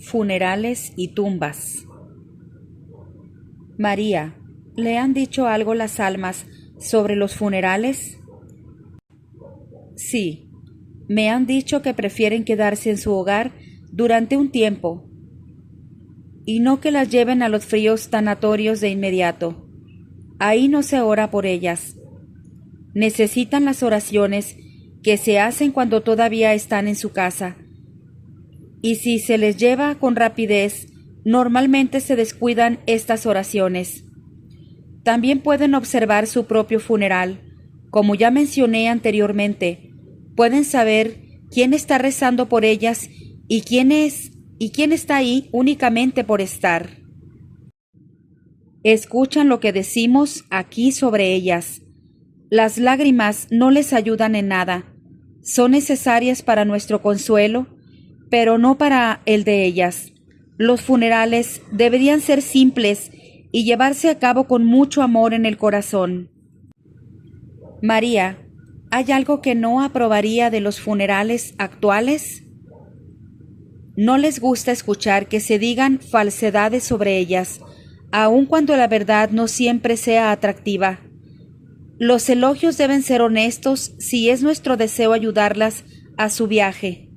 Funerales y tumbas. María, ¿le han dicho algo las almas sobre los funerales? Sí, me han dicho que prefieren quedarse en su hogar durante un tiempo y no que las lleven a los fríos tanatorios de inmediato. Ahí no se ora por ellas. Necesitan las oraciones que se hacen cuando todavía están en su casa. Y si se les lleva con rapidez, normalmente se descuidan estas oraciones. También pueden observar su propio funeral. Como ya mencioné anteriormente, pueden saber quién está rezando por ellas y quién está ahí únicamente por estar. Escuchan lo que decimos aquí sobre ellas. Las lágrimas no les ayudan en nada. Son necesarias para nuestro consuelo, pero no para el de ellas. Los funerales deberían ser simples y llevarse a cabo con mucho amor en el corazón. María, ¿hay algo que no aprobaría de los funerales actuales? No les gusta escuchar que se digan falsedades sobre ellas, aun cuando la verdad no siempre sea atractiva. Los elogios deben ser honestos si es nuestro deseo ayudarlas a su viaje.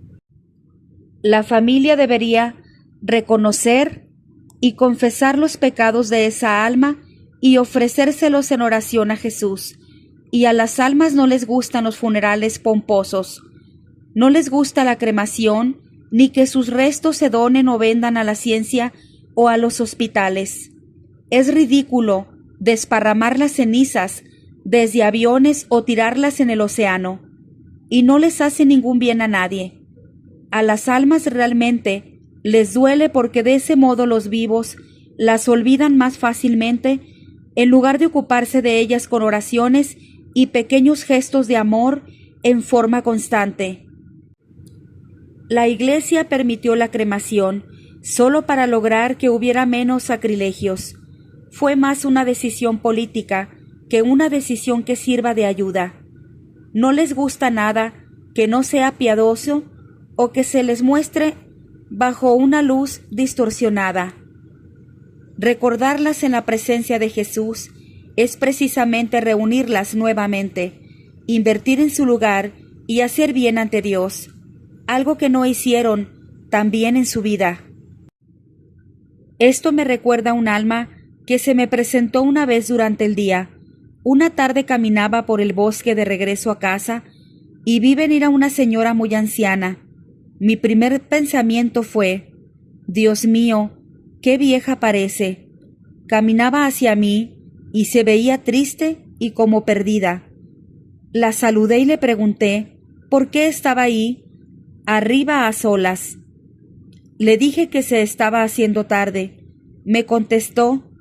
La familia debería reconocer y confesar los pecados de esa alma y ofrecérselos en oración a Jesús. Y a las almas no les gustan los funerales pomposos. No les gusta la cremación, ni que sus restos se donen o vendan a la ciencia o a los hospitales. Es ridículo desparramar las cenizas desde aviones o tirarlas en el océano, y no les hace ningún bien a nadie. A las almas realmente les duele porque de ese modo los vivos las olvidan más fácilmente en lugar de ocuparse de ellas con oraciones y pequeños gestos de amor en forma constante. La Iglesia permitió la cremación solo para lograr que hubiera menos sacrilegios. Fue más una decisión política que una decisión que sirva de ayuda. No les gusta nada que no sea piadoso o que se les muestre bajo una luz distorsionada. Recordarlas en la presencia de Jesús es precisamente reunirlas nuevamente, invertir en su lugar y hacer bien ante Dios, algo que no hicieron también en su vida. Esto me recuerda a un alma que se me presentó una vez durante el día. Una tarde caminaba por el bosque de regreso a casa y vi venir a una señora muy anciana. Mi primer pensamiento fue: Dios mío, qué vieja parece. Caminaba hacia mí y se veía triste y como perdida. La saludé y le pregunté por qué estaba ahí, arriba a solas. Le dije que se estaba haciendo tarde. Me contestó: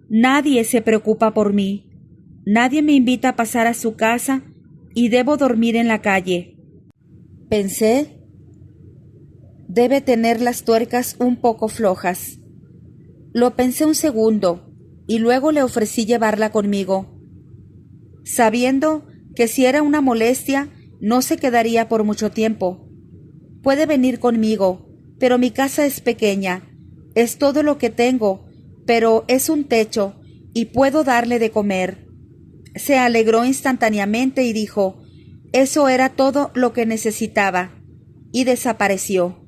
nadie se preocupa por mí. Nadie me invita a pasar a su casa y debo dormir en la calle. Pensé, debe tener las tuercas un poco flojas. Lo pensé un segundo y luego le ofrecí llevarla conmigo, sabiendo que si era una molestia no se quedaría por mucho tiempo. Puede venir conmigo, pero mi casa es pequeña. Es todo lo que tengo, pero es un techo y puedo darle de comer. Se alegró instantáneamente y dijo: eso era todo lo que necesitaba, y desapareció.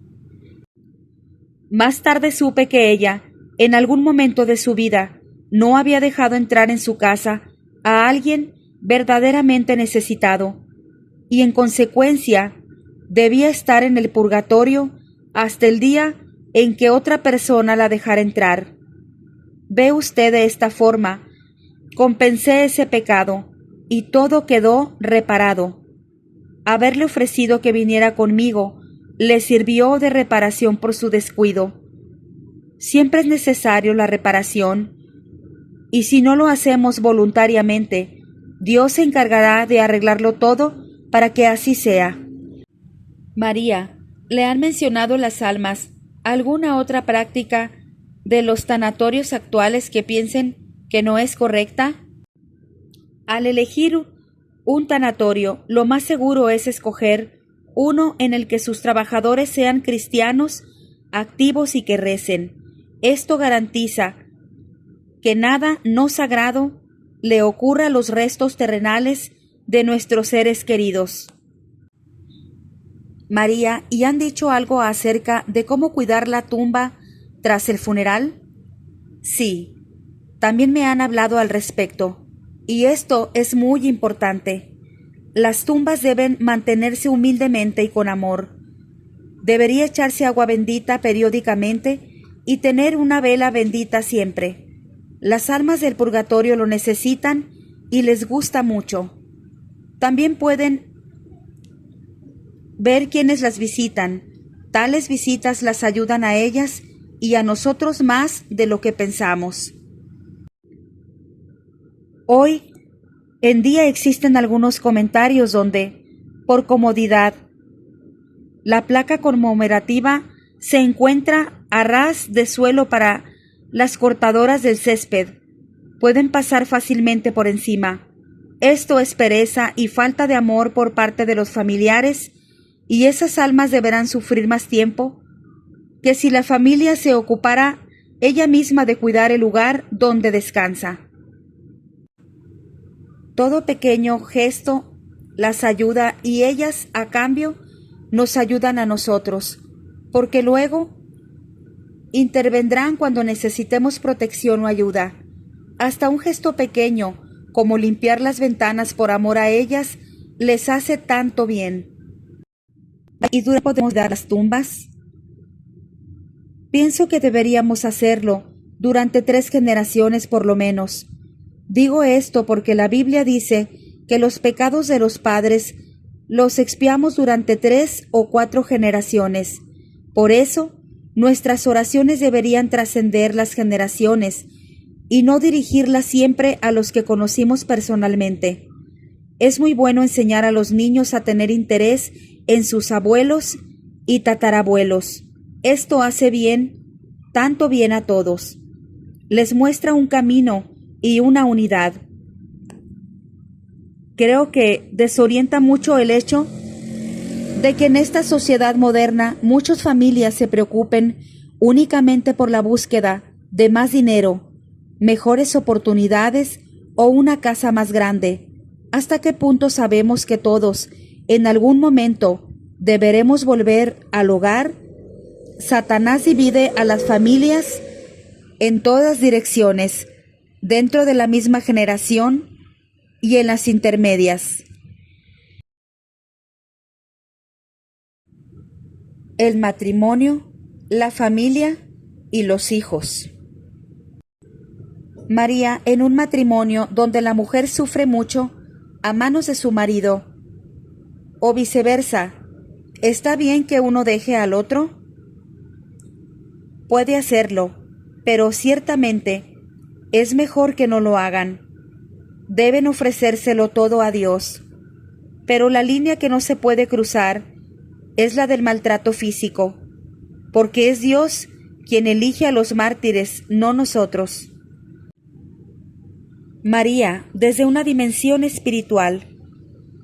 Más tarde supe que ella, en algún momento de su vida, no había dejado entrar en su casa a alguien verdaderamente necesitado, y en consecuencia debía estar en el purgatorio hasta el día en que otra persona la dejara entrar. Ve usted, de esta forma compensé ese pecado y todo quedó reparado. Haberle ofrecido que viniera conmigo le sirvió de reparación por su descuido. Siempre es necesario la reparación, y si no lo hacemos voluntariamente, Dios se encargará de arreglarlo todo para que así sea. María, ¿le han mencionado las almas alguna otra práctica de los tanatorios actuales que piensen que no es correcta? Al elegir un tanatorio, lo más seguro es escoger uno en el que sus trabajadores sean cristianos, activos y que recen. Esto garantiza que nada no sagrado le ocurra a los restos terrenales de nuestros seres queridos. María, ¿y han dicho algo acerca de cómo cuidar la tumba tras el funeral? Sí, también me han hablado al respecto, y esto es muy importante. Las tumbas deben mantenerse humildemente y con amor. Debería echarse agua bendita periódicamente y tener una vela bendita siempre. Las almas del purgatorio lo necesitan y les gusta mucho. También pueden ver quienes las visitan. Tales visitas las ayudan a ellas y a nosotros más de lo que pensamos. Hoy en día existen algunos comentarios donde, por comodidad, la placa conmemorativa se encuentra a ras de suelo para las cortadoras del césped. Pueden pasar fácilmente por encima. Esto es pereza y falta de amor por parte de los familiares, y esas almas deberán sufrir más tiempo que si la familia se ocupara ella misma de cuidar el lugar donde descansa. Todo pequeño gesto las ayuda y ellas, a cambio, nos ayudan a nosotros, porque luego intervendrán cuando necesitemos protección o ayuda. Hasta un gesto pequeño, como limpiar las ventanas por amor a ellas, les hace tanto bien. ¿Y dónde podemos dar las tumbas? Pienso que deberíamos hacerlo durante 3 generaciones por lo menos. Digo esto porque la Biblia dice que los pecados de los padres los expiamos durante 3 o 4 generaciones. Por eso, nuestras oraciones deberían trascender las generaciones y no dirigirlas siempre a los que conocimos personalmente. Es muy bueno enseñar a los niños a tener interés en sus abuelos y tatarabuelos. Esto hace bien, tanto bien a todos. Les muestra un camino y una unidad. Creo que desorienta mucho el hecho de que en esta sociedad moderna muchas familias se preocupen únicamente por la búsqueda de más dinero, mejores oportunidades o una casa más grande. ¿Hasta qué punto sabemos que todos, en algún momento, deberemos volver al hogar? Satanás divide a las familias en todas direcciones, dentro de la misma generación y en las intermedias. El matrimonio, la familia y los hijos. María, en un matrimonio donde la mujer sufre mucho a manos de su marido, o viceversa, ¿está bien que uno deje al otro? Puede hacerlo, pero ciertamente es mejor que no lo hagan. Deben ofrecérselo todo a Dios. Pero la línea que no se puede cruzar es la del maltrato físico, porque es Dios quien elige a los mártires, no nosotros. María, desde una dimensión espiritual,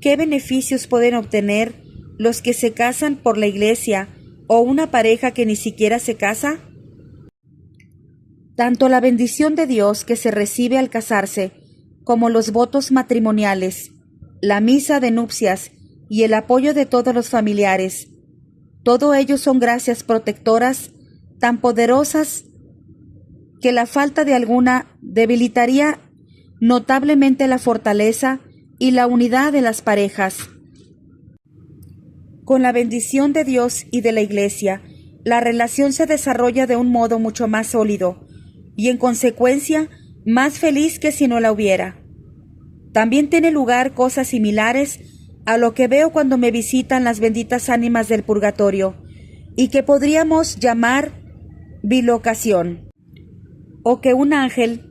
¿qué beneficios pueden obtener los que se casan por la iglesia o una pareja que ni siquiera se casa? Tanto la bendición de Dios que se recibe al casarse, como los votos matrimoniales, la misa de nupcias y el apoyo de todos los familiares, todo ello son gracias protectoras tan poderosas que la falta de alguna debilitaría notablemente la fortaleza y la unidad de las parejas. Con la bendición de Dios y de la Iglesia, la relación se desarrolla de un modo mucho más sólido y, en consecuencia, más feliz que si no la hubiera. También tiene lugar cosas similares a lo que veo cuando me visitan las benditas ánimas del purgatorio, y que podríamos llamar bilocación, o que un ángel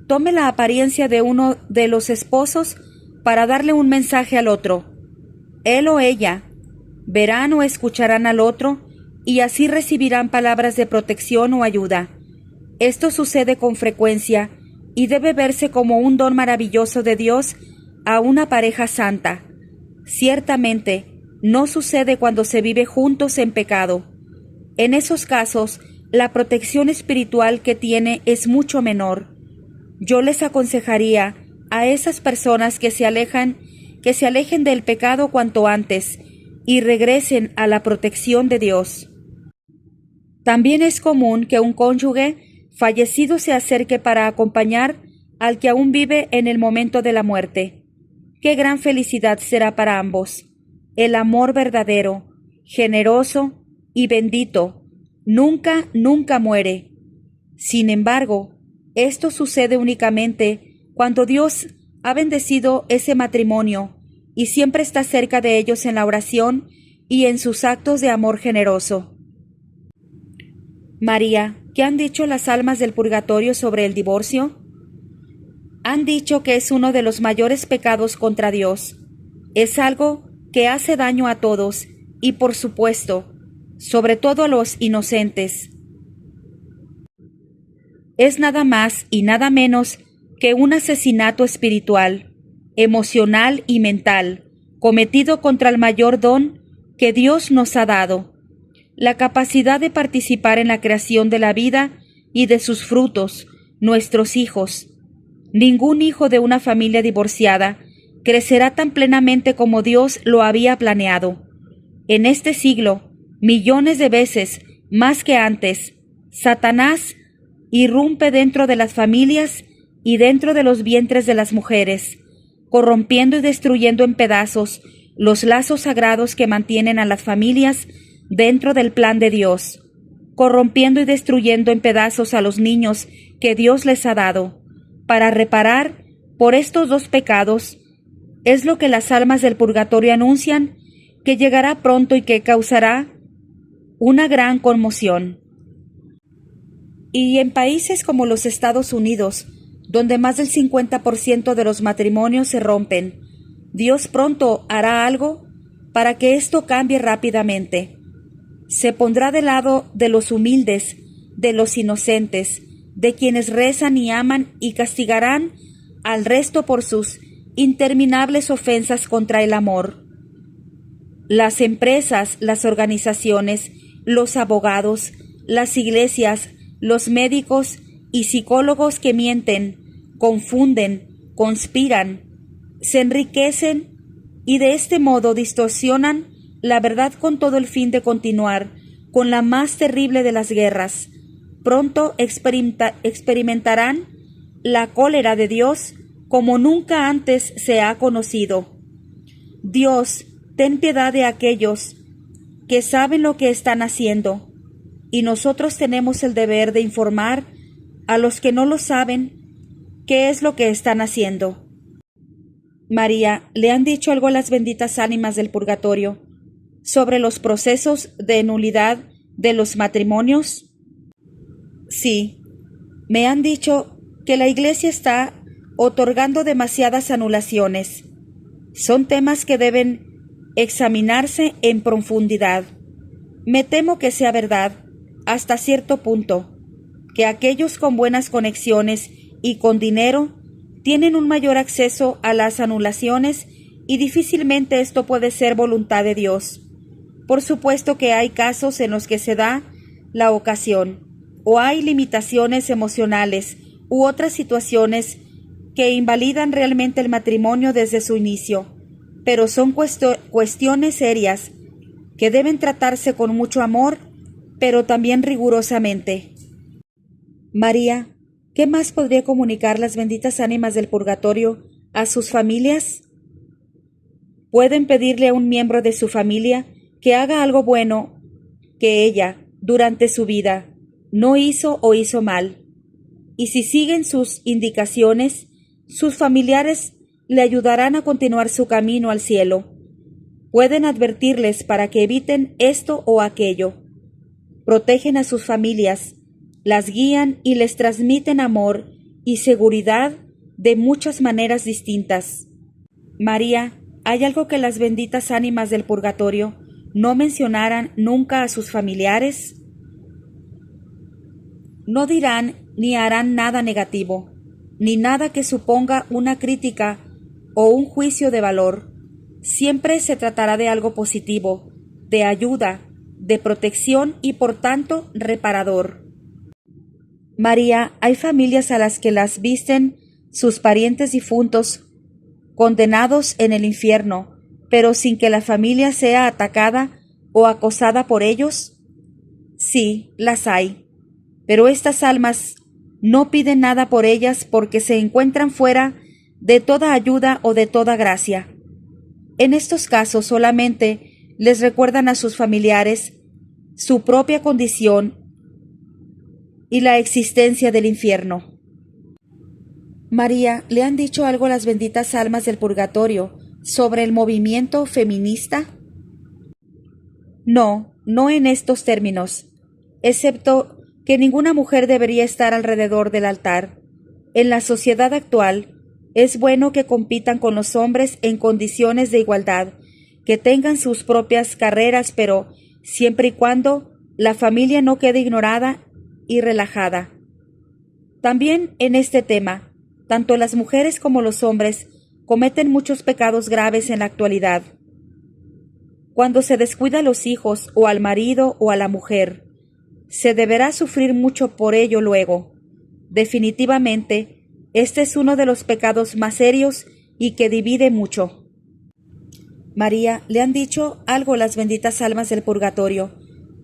tome la apariencia de uno de los esposos para darle un mensaje al otro. Él o ella verán o escucharán al otro y así recibirán palabras de protección o ayuda. Esto sucede con frecuencia y debe verse como un don maravilloso de Dios a una pareja santa. Ciertamente, no sucede cuando se vive juntos en pecado. En esos casos, la protección espiritual que tiene es mucho menor. Yo les aconsejaría a esas personas que se alejen del pecado cuanto antes y regresen a la protección de Dios. También es común que un cónyuge fallecido se acerque para acompañar al que aún vive en el momento de la muerte. Qué gran felicidad será para ambos. El amor verdadero, generoso y bendito, nunca, nunca muere. Sin embargo, esto sucede únicamente cuando Dios ha bendecido ese matrimonio y siempre está cerca de ellos en la oración y en sus actos de amor generoso. María, ¿qué han dicho las almas del purgatorio sobre el divorcio? Han dicho que es uno de los mayores pecados contra Dios. Es algo que hace daño a todos y, por supuesto, sobre todo a los inocentes. Es nada más y nada menos que un asesinato espiritual, emocional y mental, cometido contra el mayor don que Dios nos ha dado, la capacidad de participar en la creación de la vida y de sus frutos, nuestros hijos. Ningún hijo de una familia divorciada crecerá tan plenamente como Dios lo había planeado. En este siglo, millones de veces más que antes, Satanás irrumpe dentro de las familias y dentro de los vientres de las mujeres, corrompiendo y destruyendo en pedazos los lazos sagrados que mantienen a las familias dentro del plan de Dios, corrompiendo y destruyendo en pedazos a los niños que Dios les ha dado. Para reparar por estos dos pecados, es lo que las almas del purgatorio anuncian que llegará pronto y que causará una gran conmoción. Y en países como los Estados Unidos, donde más del 50% de los matrimonios se rompen, Dios pronto hará algo para que esto cambie rápidamente. Se pondrá del lado de los humildes, de los inocentes, de quienes rezan y aman, y castigarán al resto por sus interminables ofensas contra el amor. Las empresas, las organizaciones, los abogados, las iglesias, los médicos y psicólogos que mienten, confunden, conspiran, se enriquecen y de este modo distorsionan la verdad con todo el fin de continuar con la más terrible de las guerras. Pronto experimentarán la cólera de Dios como nunca antes se ha conocido. Dios, ten piedad de aquellos que saben lo que están haciendo, y nosotros tenemos el deber de informar a los que no lo saben qué es lo que están haciendo. María, ¿le han dicho algo a las benditas ánimas del purgatorio sobre los procesos de nulidad de los matrimonios? Sí, me han dicho que la Iglesia está otorgando demasiadas anulaciones. Son temas que deben examinarse en profundidad. Me temo que sea verdad, hasta cierto punto, que aquellos con buenas conexiones y con dinero tienen un mayor acceso a las anulaciones y difícilmente esto puede ser voluntad de Dios. Por supuesto que hay casos en los que se da la ocasión, o hay limitaciones emocionales u otras situaciones que invalidan realmente el matrimonio desde su inicio, pero son cuestiones serias que deben tratarse con mucho amor, pero también rigurosamente. María, ¿qué más podría comunicar las benditas ánimas del purgatorio a sus familias? Pueden pedirle a un miembro de su familia que haga algo bueno que ella, durante su vida, no hizo o hizo mal. Y si siguen sus indicaciones, sus familiares le ayudarán a continuar su camino al cielo. Pueden advertirles para que eviten esto o aquello. Protegen a sus familias, las guían y les transmiten amor y seguridad de muchas maneras distintas. María, ¿hay algo que las benditas ánimas del purgatorio no mencionaran nunca a sus familiares? No dirán ni harán nada negativo, ni nada que suponga una crítica o un juicio de valor. Siempre se tratará de algo positivo, de ayuda, de protección y por tanto reparador. María, hay familias a las que las visten sus parientes difuntos, condenados en el infierno, pero sin que la familia sea atacada o acosada por ellos. Sí, las hay, pero estas almas no piden nada por ellas porque se encuentran fuera de toda ayuda o de toda gracia. En estos casos solamente les recuerdan a sus familiares su propia condición y la existencia del infierno. María, ¿le han dicho algo las benditas almas del purgatorio sobre el movimiento feminista? No, no en estos términos, excepto que ninguna mujer debería estar alrededor del altar. En la sociedad actual, es bueno que compitan con los hombres en condiciones de igualdad, que tengan sus propias carreras, pero siempre y cuando la familia no quede ignorada y relajada. También en este tema, tanto las mujeres como los hombres cometen muchos pecados graves en la actualidad. Cuando se descuida a los hijos o al marido o a la mujer, se deberá sufrir mucho por ello luego. Definitivamente, este es uno de los pecados más serios y que divide mucho. María, ¿le han dicho algo las benditas almas del purgatorio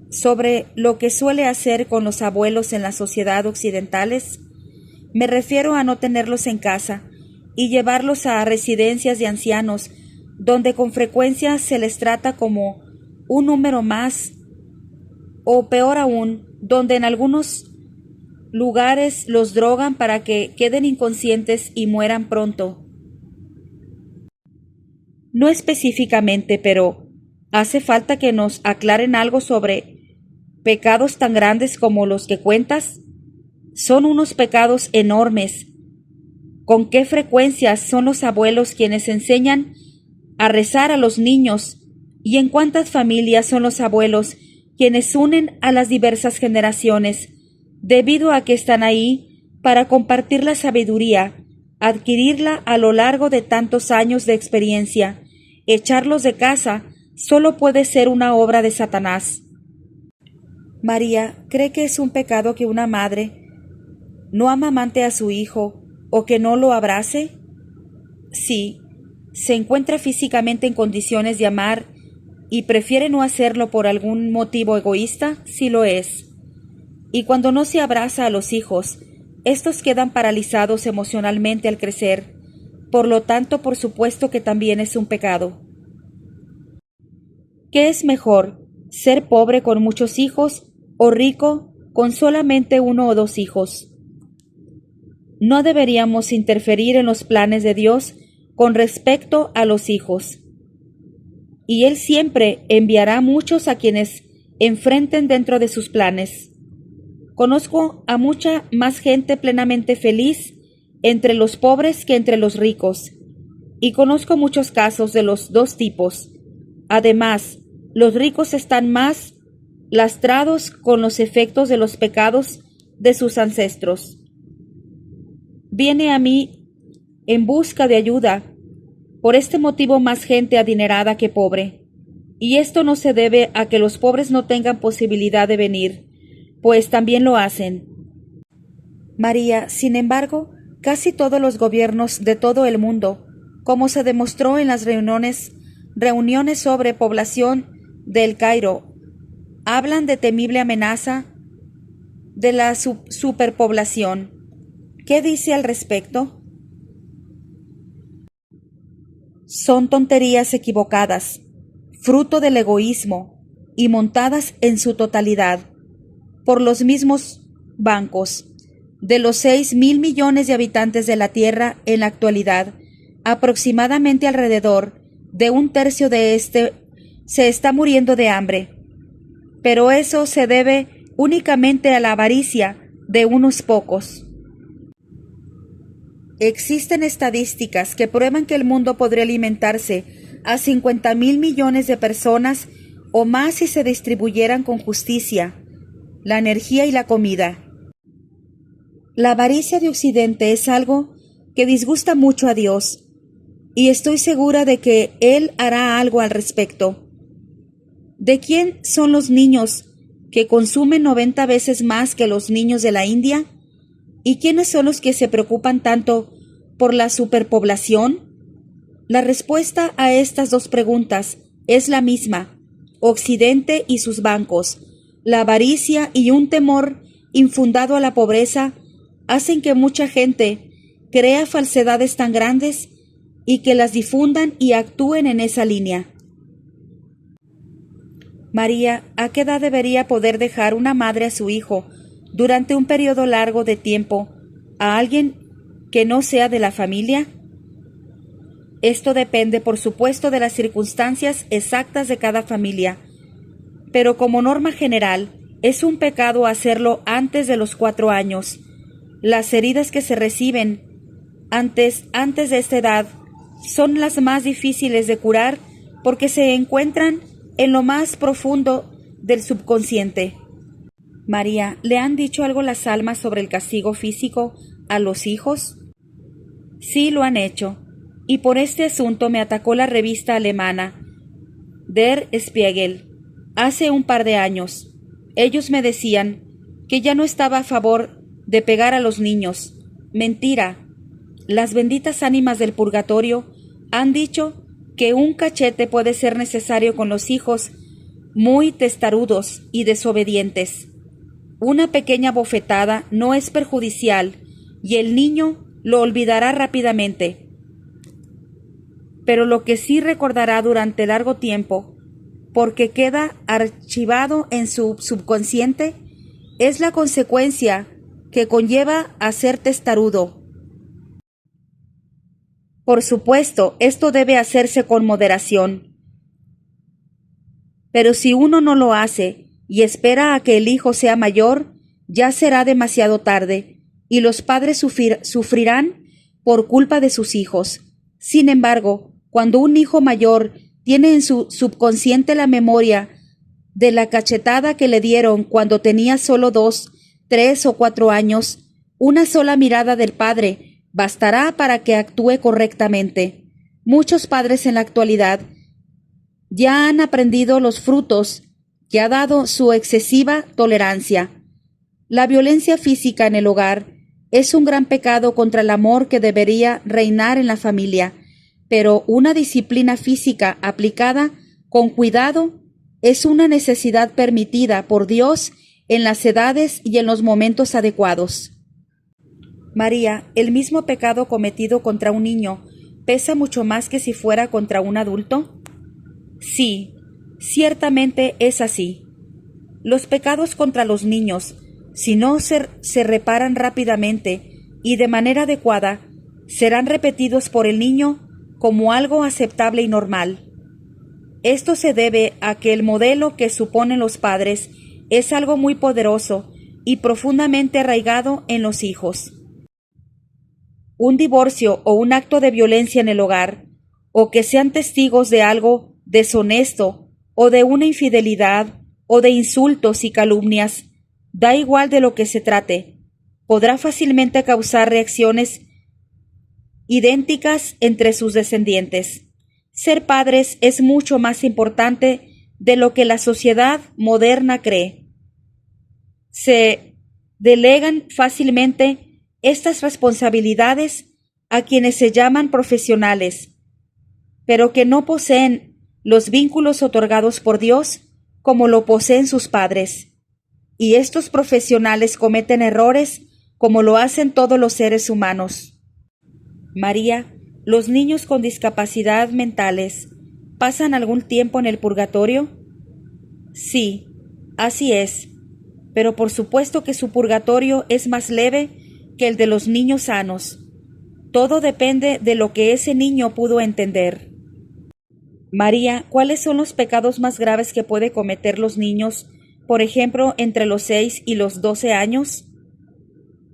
sobre lo que suele hacer con los abuelos en la sociedad occidentales? Me refiero a no tenerlos en casa y llevarlos a residencias de ancianos, donde con frecuencia se les trata como un número más, o peor aún, donde en algunos lugares los drogan para que queden inconscientes y mueran pronto. No específicamente, pero hace falta que nos aclaren algo sobre pecados tan grandes como los que cuentas. Son unos pecados enormes. ¿Con qué frecuencia son los abuelos quienes enseñan a rezar a los niños? ¿Y en cuántas familias son los abuelos quienes unen a las diversas generaciones, debido a que están ahí para compartir la sabiduría, adquirirla a lo largo de tantos años de experiencia? Echarlos de casa solo puede ser una obra de Satanás. María, ¿cree que es un pecado que una madre no amamante a su hijo o que no lo abrace? Sí, se encuentra físicamente en condiciones de amar y prefiere no hacerlo por algún motivo egoísta, sí lo es. Y cuando no se abraza a los hijos, estos quedan paralizados emocionalmente al crecer. Por lo tanto, por supuesto que también es un pecado. ¿Qué es mejor, ser pobre con muchos hijos o rico con solamente uno o dos hijos? No deberíamos interferir en los planes de Dios con respecto a los hijos. Y Él siempre enviará muchos a quienes enfrenten dentro de sus planes. Conozco a mucha más gente plenamente feliz entre los pobres que entre los ricos, y conozco muchos casos de los dos tipos. Además, los ricos están más lastrados con los efectos de los pecados de sus ancestros. Viene a mí en busca de ayuda, por este motivo más gente adinerada que pobre, y esto no se debe a que los pobres no tengan posibilidad de venir, pues también lo hacen. María, sin embargo, casi todos los gobiernos de todo el mundo, como se demostró en las reuniones sobre población del Cairo, hablan de temible amenaza de la superpoblación. ¿Qué dice al respecto? Son tonterías equivocadas, fruto del egoísmo y montadas en su totalidad por los mismos bancos. De los 6.000 millones de habitantes de la Tierra en la actualidad, aproximadamente alrededor de un tercio de este se está muriendo de hambre. Pero eso se debe únicamente a la avaricia de unos pocos. Existen estadísticas que prueban que el mundo podría alimentarse a 50.000 millones de personas o más si se distribuyeran con justicia la energía y la comida. La avaricia de Occidente es algo que disgusta mucho a Dios, y estoy segura de que Él hará algo al respecto. ¿De quién son los niños que consumen 90 veces más que los niños de la India? ¿Y quiénes son los que se preocupan tanto por la superpoblación? La respuesta a estas dos preguntas es la misma: Occidente y sus bancos. La avaricia y un temor infundado a la pobreza hacen que mucha gente crea falsedades tan grandes y que las difundan y actúen en esa línea. María, ¿a qué edad debería poder dejar una madre a su hijo durante un periodo largo de tiempo a alguien que no sea de la familia? Esto depende, por supuesto, de las circunstancias exactas de cada familia, pero como norma general, es un pecado hacerlo antes de los 4 años. Las heridas que se reciben antes de esta edad son las más difíciles de curar porque se encuentran en lo más profundo del subconsciente. María, ¿le han dicho algo las almas sobre el castigo físico a los hijos? Sí, lo han hecho, y por este asunto me atacó la revista alemana Der Spiegel hace un par de años. Ellos me decían que ya no estaba a favor de pegar a los niños. Mentira. Las benditas ánimas del purgatorio han dicho que un cachete puede ser necesario con los hijos muy testarudos y desobedientes. Una pequeña bofetada no es perjudicial y el niño lo olvidará rápidamente. Pero lo que sí recordará durante largo tiempo, porque queda archivado en su subconsciente, es la consecuencia que conlleva a ser testarudo. Por supuesto, esto debe hacerse con moderación. Pero si uno no lo hace y espera a que el hijo sea mayor, ya será demasiado tarde y los padres sufrirán por culpa de sus hijos. Sin embargo, cuando un hijo mayor tiene en su subconsciente la memoria de la cachetada que le dieron cuando tenía solo 2, 3 o 4 años, una sola mirada del padre bastará para que actúe correctamente. Muchos padres en la actualidad ya han aprendido los frutos que ha dado su excesiva tolerancia. La violencia física en el hogar es un gran pecado contra el amor que debería reinar en la familia, pero una disciplina física aplicada con cuidado es una necesidad permitida por Dios en las edades y en los momentos adecuados. María, ¿el mismo pecado cometido contra un niño pesa mucho más que si fuera contra un adulto? Sí, ciertamente es así. Los pecados contra los niños, si no se reparan rápidamente y de manera adecuada, serán repetidos por el niño como algo aceptable y normal. Esto se debe a que el modelo que suponen los padres es algo muy poderoso y profundamente arraigado en los hijos. Un divorcio o un acto de violencia en el hogar, o que sean testigos de algo deshonesto, o de una infidelidad, o de insultos y calumnias, da igual de lo que se trate, podrá fácilmente causar reacciones idénticas entre sus descendientes. Ser padres es mucho más importante de lo que la sociedad moderna cree. Se delegan fácilmente estas responsabilidades a quienes se llaman profesionales, pero que no poseen los vínculos otorgados por Dios como lo poseen sus padres. Y estos profesionales cometen errores como lo hacen todos los seres humanos. María, ¿los niños con discapacidad mentales pasan algún tiempo en el purgatorio? Sí, así es, pero por supuesto que su purgatorio es más leve que el de los niños sanos. Todo depende de lo que ese niño pudo entender. María, ¿cuáles son los pecados más graves que puede cometer los niños, por ejemplo, entre los 6 y los 12 años?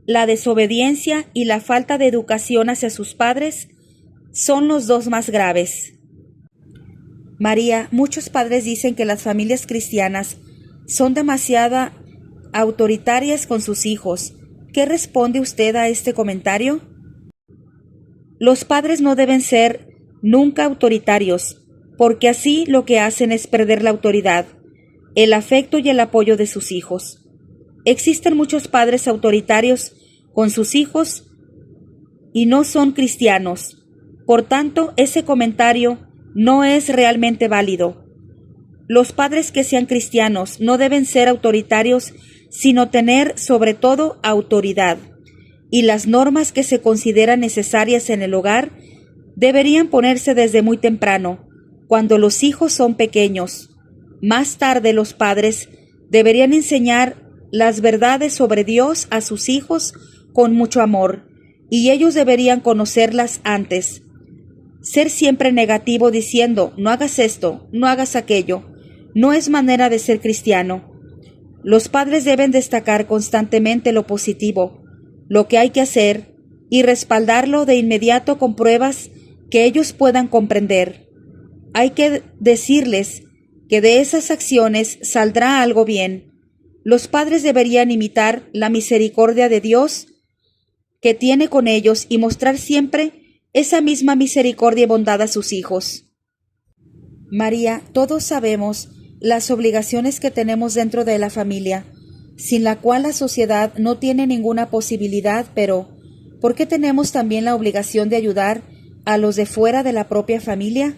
La desobediencia y la falta de educación hacia sus padres son los dos más graves. María, muchos padres dicen que las familias cristianas son demasiado autoritarias con sus hijos. ¿Qué responde usted a este comentario? Los padres no deben ser nunca autoritarios. porque así lo que hacen es perder la autoridad, el afecto y el apoyo de sus hijos. Existen muchos padres autoritarios con sus hijos y no son cristianos. Por tanto, ese comentario no es realmente válido. Los padres que sean cristianos no deben ser autoritarios, sino tener sobre todo autoridad. Y las normas que se consideran necesarias en el hogar deberían ponerse desde muy temprano, cuando los hijos son pequeños. Más tarde los padres deberían enseñar las verdades sobre Dios a sus hijos con mucho amor, y ellos deberían conocerlas antes. Ser siempre negativo diciendo, no hagas esto, no hagas aquello, no es manera de ser cristiano. Los padres deben destacar constantemente lo positivo, lo que hay que hacer, y respaldarlo de inmediato con pruebas que ellos puedan comprender. Hay que decirles que de esas acciones saldrá algo bien. Los padres deberían imitar la misericordia de Dios que tiene con ellos y mostrar siempre esa misma misericordia y bondad a sus hijos. María, todos sabemos las obligaciones que tenemos dentro de la familia, sin la cual la sociedad no tiene ninguna posibilidad, pero ¿por qué tenemos también la obligación de ayudar a los de fuera de la propia familia?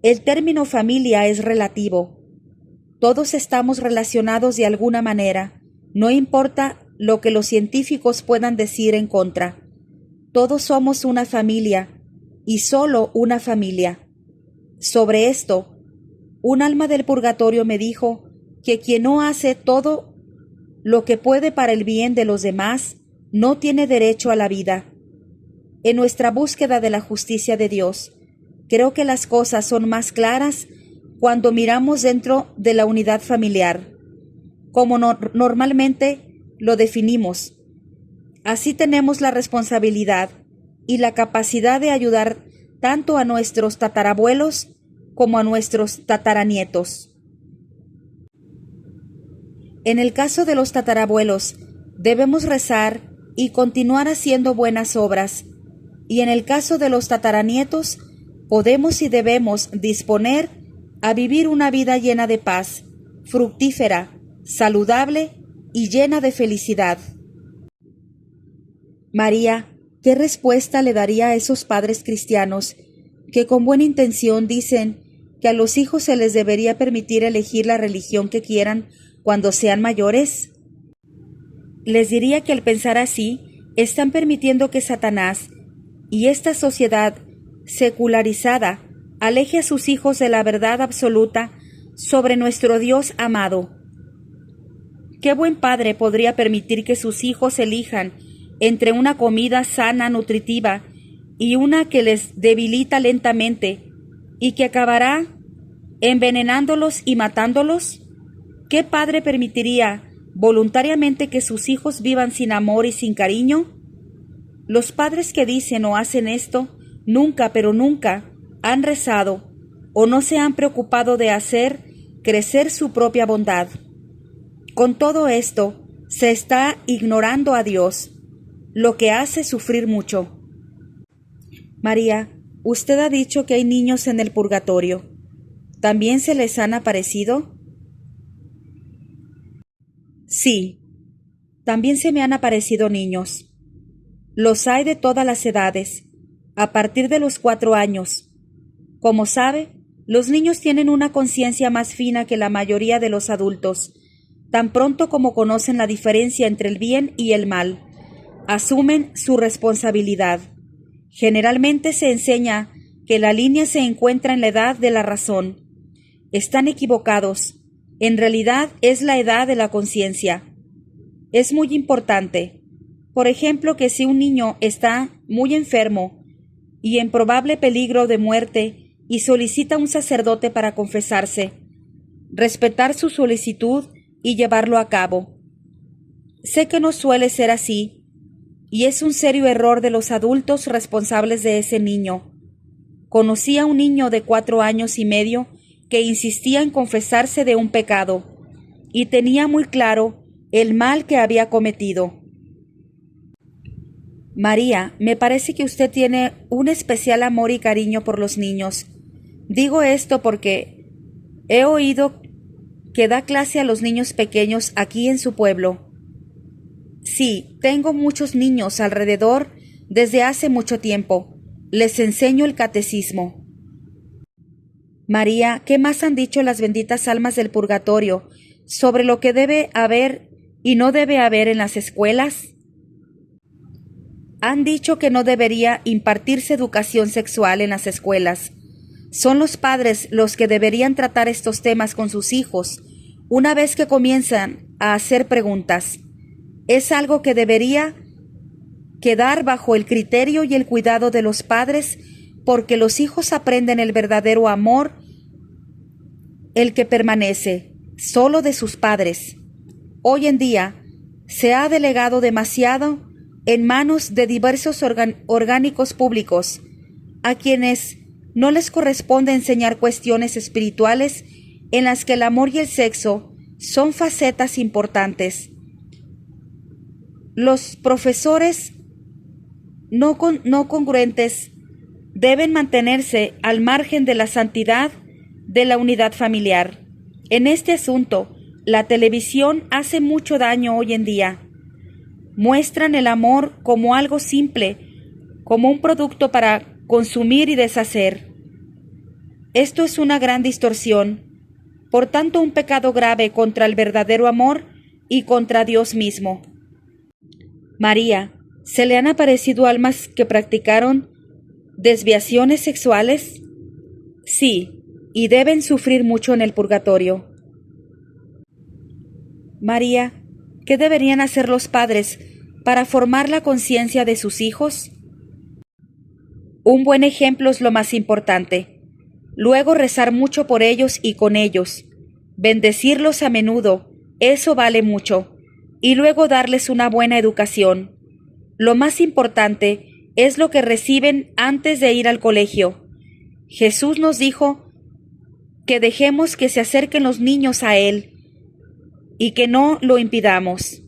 El término familia es relativo. Todos estamos relacionados de alguna manera, no importa lo que los científicos puedan decir en contra. Todos somos una familia, y solo una familia. Sobre esto, un alma del purgatorio me dijo que quien no hace todo lo que puede para el bien de los demás, no tiene derecho a la vida. En nuestra búsqueda de la justicia de Dios, creo que las cosas son más claras cuando miramos dentro de la unidad familiar, como normalmente lo definimos. Así tenemos la responsabilidad y la capacidad de ayudar tanto a nuestros tatarabuelos como a nuestros tataranietos. En el caso de los tatarabuelos, debemos rezar y continuar haciendo buenas obras, y en el caso de los tataranietos, podemos y debemos disponer a vivir una vida llena de paz, fructífera, saludable y llena de felicidad. María, ¿qué respuesta le daría a esos padres cristianos que con buena intención dicen que a los hijos se les debería permitir elegir la religión que quieran cuando sean mayores? Les diría que al pensar así, están permitiendo que Satanás y esta sociedad secularizada aleje a sus hijos de la verdad absoluta sobre nuestro Dios amado. ¿Qué buen padre podría permitir que sus hijos elijan entre una comida sana, nutritiva, y una que les debilita lentamente y que acabará envenenándolos y matándolos? ¿Qué padre permitiría voluntariamente que sus hijos vivan sin amor y sin cariño? Los padres que dicen o hacen esto nunca, pero nunca han rezado o no se han preocupado de hacer crecer su propia bondad. Con todo esto, se está ignorando a Dios, lo que hace sufrir mucho. María, usted ha dicho que hay niños en el purgatorio. ¿También se les han aparecido? Sí, también se me han aparecido niños. Los hay de todas las edades, a partir de los 4 años. Como sabe, los niños tienen una conciencia más fina que la mayoría de los adultos. Tan pronto como conocen la diferencia entre el bien y el mal, asumen su responsabilidad. Generalmente se enseña que la línea se encuentra en la edad de la razón. Están equivocados. En realidad es la edad de la conciencia. Es muy importante, por ejemplo, que si un niño está muy enfermo y en probable peligro de muerte y solicita a un sacerdote para confesarse, respetar su solicitud y llevarlo a cabo. Sé que no suele ser así, y es un serio error de los adultos responsables de ese niño. Conocí a un niño de 4 años y medio que insistía en confesarse de un pecado, y tenía muy claro el mal que había cometido. María, me parece que usted tiene un especial amor y cariño por los niños, Digo esto porque he oído que da clase a los niños pequeños aquí en su pueblo. Sí, tengo muchos niños alrededor desde hace mucho tiempo. Les enseño el catecismo. María, ¿qué más han dicho las benditas almas del purgatorio sobre lo que debe haber y no debe haber en las escuelas? Han dicho que no debería impartirse educación sexual en las escuelas. Son los padres los que deberían tratar estos temas con sus hijos una vez que comienzan a hacer preguntas. Es algo que debería quedar bajo el criterio y el cuidado de los padres, porque los hijos aprenden el verdadero amor, el que permanece solo de sus padres. Hoy en día se ha delegado demasiado en manos de diversos orgánicos públicos, a quienes no les corresponde enseñar cuestiones espirituales en las que el amor y el sexo son facetas importantes. Los profesores no congruentes deben mantenerse al margen de la santidad de la unidad familiar. En este asunto, la televisión hace mucho daño hoy en día. Muestran el amor como algo simple, como un producto para consumir y deshacer. Esto es una gran distorsión, por tanto un pecado grave contra el verdadero amor y contra Dios mismo. María, ¿se le han aparecido almas que practicaron desviaciones sexuales? Sí, y deben sufrir mucho en el purgatorio. María, ¿qué deberían hacer los padres para formar la conciencia de sus hijos? Un buen ejemplo es lo más importante. Luego rezar mucho por ellos y con ellos. Bendecirlos a menudo, eso vale mucho. Y luego darles una buena educación. Lo más importante es lo que reciben antes de ir al colegio. Jesús nos dijo que dejemos que se acerquen los niños a Él y que no lo impidamos.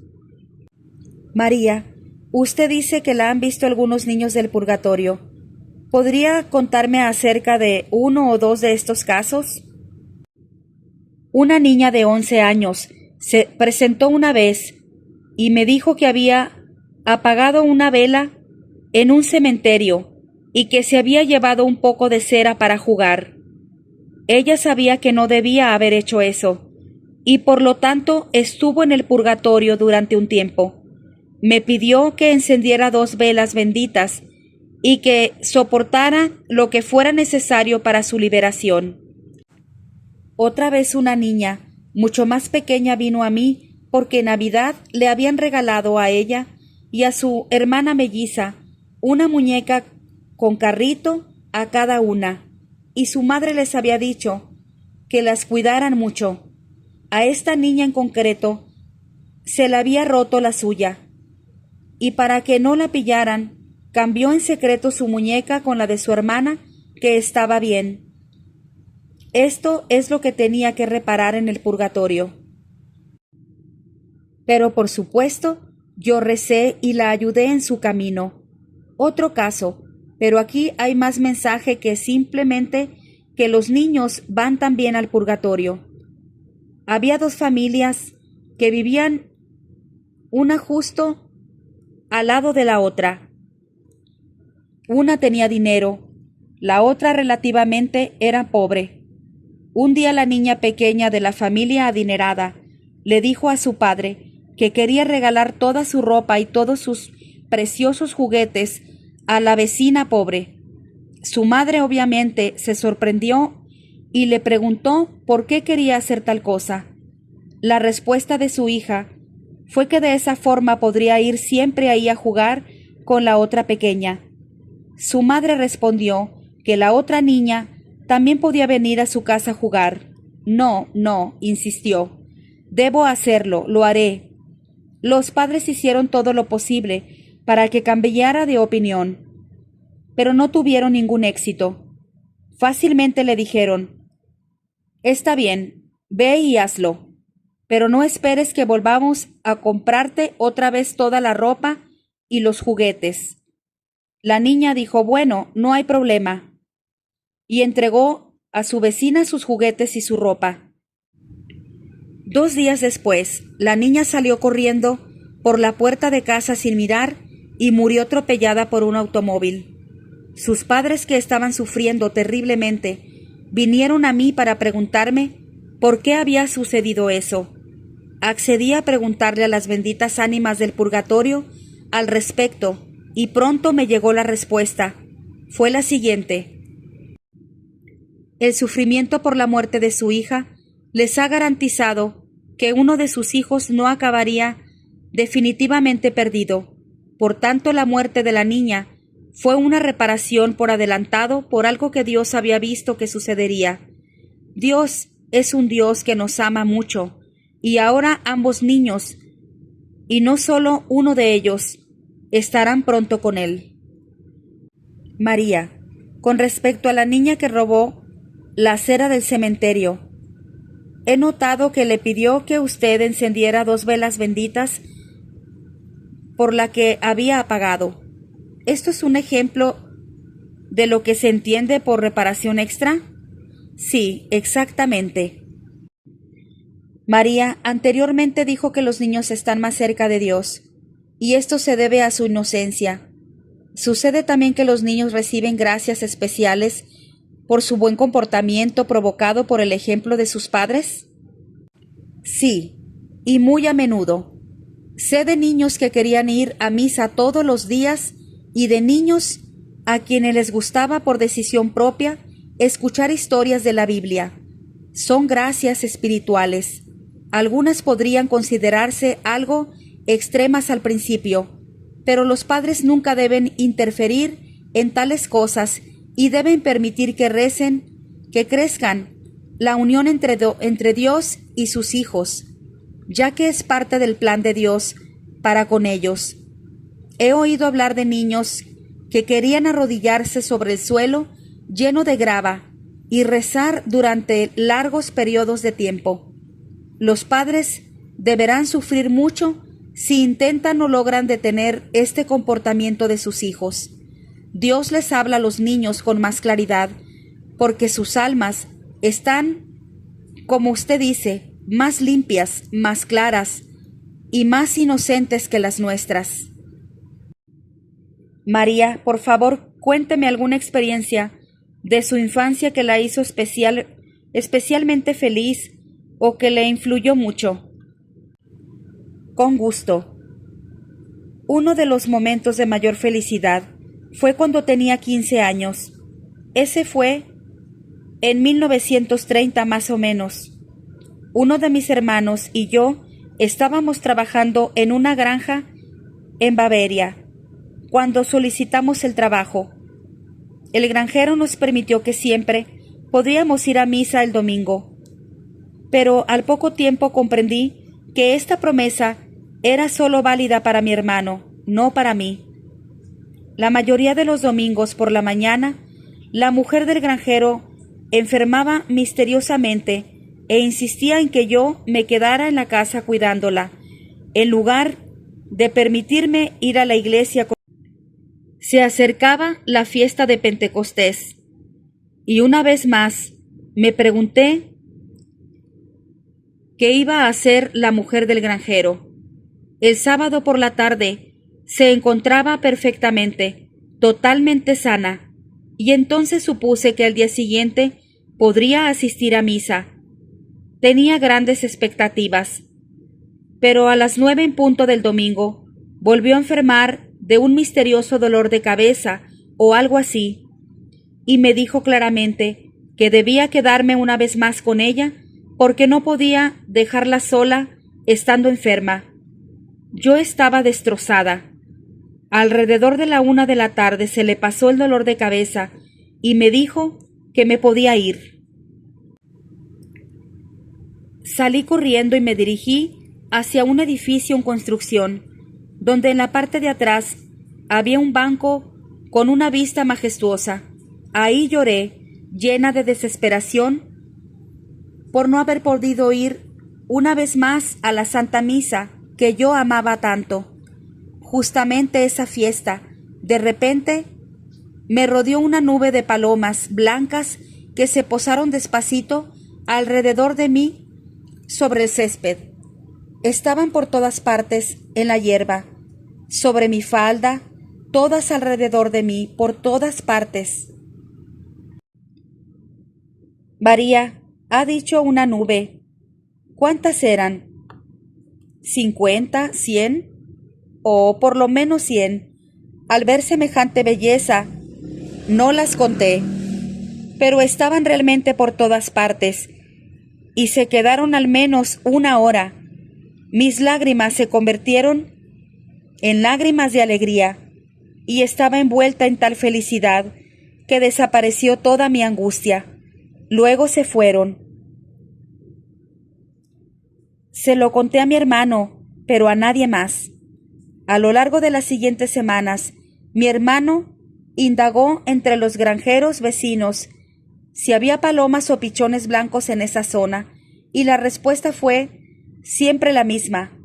María, usted dice que la han visto algunos niños del purgatorio. ¿Podría contarme acerca de uno o dos de estos casos? Una niña de 11 años se presentó una vez y me dijo que había apagado una vela en un cementerio y que se había llevado un poco de cera para jugar. Ella sabía que no debía haber hecho eso, y por lo tanto estuvo en el purgatorio durante un tiempo. Me pidió que encendiera 2 velas benditas y que soportara lo que fuera necesario para su liberación. Otra vez una niña, mucho más pequeña, vino a mí porque en Navidad le habían regalado a ella y a su hermana melliza una muñeca con carrito a cada una, y su madre les había dicho que las cuidaran mucho. A esta niña en concreto se le había roto la suya, y para que no la pillaran, cambió en secreto su muñeca con la de su hermana, que estaba bien. Esto es lo que tenía que reparar en el purgatorio. Pero por supuesto, yo recé y la ayudé en su camino. Otro caso, pero aquí hay más mensaje que simplemente que los niños van también al purgatorio. Había 2 familias que vivían una justo al lado de la otra. Una tenía dinero, la otra relativamente era pobre. Un día la niña pequeña de la familia adinerada le dijo a su padre que quería regalar toda su ropa y todos sus preciosos juguetes a la vecina pobre. Su madre obviamente se sorprendió y le preguntó por qué quería hacer tal cosa. La respuesta de su hija fue que de esa forma podría ir siempre ahí a jugar con la otra pequeña. Su madre respondió que la otra niña también podía venir a su casa a jugar. No, insistió. Debo hacerlo, lo haré. Los padres hicieron todo lo posible para que cambiara de opinión, pero no tuvieron ningún éxito. Fácilmente le dijeron: «Está bien, ve y hazlo, pero no esperes que volvamos a comprarte otra vez toda la ropa y los juguetes». La niña dijo: «Bueno, no hay problema», y entregó a su vecina sus juguetes y su ropa. 2 días después, la niña salió corriendo por la puerta de casa sin mirar y murió atropellada por un automóvil. Sus padres, que estaban sufriendo terriblemente, vinieron a mí para preguntarme por qué había sucedido eso. Accedí a preguntarle a las benditas ánimas del purgatorio al respecto y pronto me llegó la respuesta. Fue la siguiente: el sufrimiento por la muerte de su hija les ha garantizado que uno de sus hijos no acabaría definitivamente perdido. Por tanto, la muerte de la niña fue una reparación por adelantado por algo que Dios había visto que sucedería. Dios es un Dios que nos ama mucho, y ahora ambos niños, y no solo uno de ellos, estarán pronto con Él. María, con respecto a la niña que robó la acera del cementerio, he notado que le pidió que usted encendiera 2 velas benditas por la que había apagado. ¿Esto es un ejemplo de lo que se entiende por reparación extra? Sí, exactamente. María anteriormente dijo que los niños están más cerca de Dios, y esto se debe a su inocencia. ¿Sucede también que los niños reciben gracias especiales por su buen comportamiento provocado por el ejemplo de sus padres? Sí, y muy a menudo. Sé de niños que querían ir a misa todos los días y de niños a quienes les gustaba por decisión propia escuchar historias de la Biblia. Son gracias espirituales. Algunas podrían considerarse algo extremas al principio, pero los padres nunca deben interferir en tales cosas y deben permitir que recen, que crezcan la unión entre Dios y sus hijos, ya que es parte del plan de Dios para con ellos. He oído hablar de niños que querían arrodillarse sobre el suelo lleno de grava y rezar durante largos periodos de tiempo. Los padres deberán sufrir mucho si intentan o logran detener este comportamiento de sus hijos. Dios les habla a los niños con más claridad, porque sus almas están, como usted dice, más limpias, más claras y más inocentes que las nuestras. María, por favor, cuénteme alguna experiencia de su infancia que la hizo especialmente feliz o que le influyó mucho. Con gusto. Uno de los momentos de mayor felicidad fue cuando tenía 15 años. Ese fue en 1930 más o menos. Uno de mis hermanos y yo estábamos trabajando en una granja en Bavaria cuando solicitamos el trabajo. El granjero nos permitió que siempre podríamos ir a misa el domingo, pero al poco tiempo comprendí que esta promesa era solo válida para mi hermano, no para mí. La mayoría de los domingos por la mañana, la mujer del granjero enfermaba misteriosamente e insistía en que yo me quedara en la casa cuidándola, en lugar de permitirme ir a la iglesia. Se acercaba la fiesta de Pentecostés, y una vez más me pregunté qué iba a hacer la mujer del granjero. El sábado por la tarde se encontraba perfectamente, totalmente sana, y entonces supuse que al día siguiente podría asistir a misa. Tenía grandes expectativas, pero a las 9 en punto del domingo volvió a enfermar de un misterioso dolor de cabeza o algo así, y me dijo claramente que debía quedarme una vez más con ella porque no podía dejarla sola estando enferma. Yo estaba destrozada. Alrededor de la 1 de la tarde se le pasó el dolor de cabeza y me dijo que me podía ir. Salí corriendo y me dirigí hacia un edificio en construcción, donde en la parte de atrás había un banco con una vista majestuosa. Ahí lloré, llena de desesperación, por no haber podido ir una vez más a la Santa Misa que yo amaba tanto. Justamente esa fiesta, de repente, me rodeó una nube de palomas blancas que se posaron despacito alrededor de mí sobre el césped. Estaban por todas partes en la hierba, sobre mi falda, todas alrededor de mí, por todas partes. María, ha dicho una nube. ¿Cuántas eran? ¿50? ¿100? O por lo menos 100. Al ver semejante belleza, no las conté, pero estaban realmente por todas partes, y se quedaron al menos una hora. Mis lágrimas se convirtieron en lágrimas de alegría, y estaba envuelta en tal felicidad que desapareció toda mi angustia. Luego se fueron. Se lo conté a mi hermano, pero a nadie más. A lo largo de las siguientes semanas, mi hermano indagó entre los granjeros vecinos si había palomas o pichones blancos en esa zona, y la respuesta fue siempre la misma: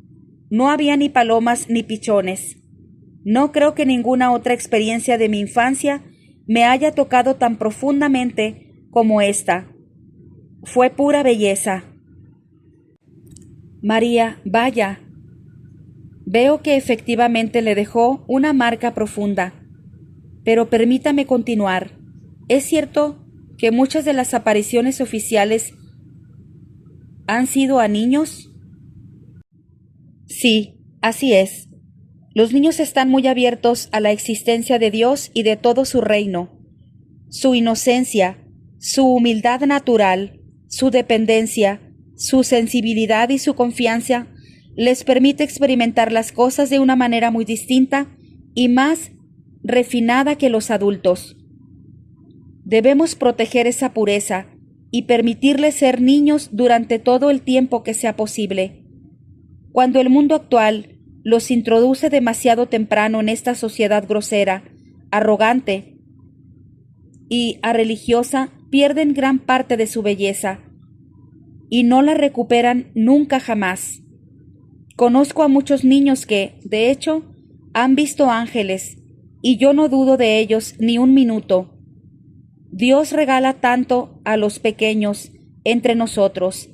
no había ni palomas ni pichones. No creo que ninguna otra experiencia de mi infancia me haya tocado tan profundamente como esta. Fue pura belleza. María, vaya. Veo que efectivamente le dejó una marca profunda. Pero permítame continuar. ¿Es cierto que muchas de las apariciones oficiales han sido a niños? Sí, así es. Los niños están muy abiertos a la existencia de Dios y de todo su reino. Su inocencia, su humildad natural, su dependencia, su sensibilidad y su confianza les permite experimentar las cosas de una manera muy distinta y más refinada que los adultos. Debemos proteger esa pureza y permitirles ser niños durante todo el tiempo que sea posible. Cuando el mundo actual los introduce demasiado temprano en esta sociedad grosera, arrogante y religiosa, pierden gran parte de su belleza y no la recuperan nunca jamás. Conozco a muchos niños que, de hecho, han visto ángeles, y yo no dudo de ellos ni un minuto. Dios regala tanto a los pequeños entre nosotros.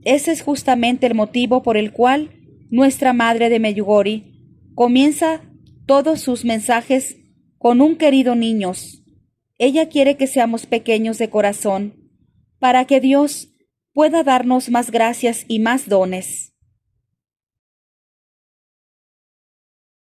Ese es justamente el motivo por el cual nuestra Madre de Medjugorje comienza todos sus mensajes con un querido niños. Ella quiere que seamos pequeños de corazón, para que Dios pueda darnos más gracias y más dones.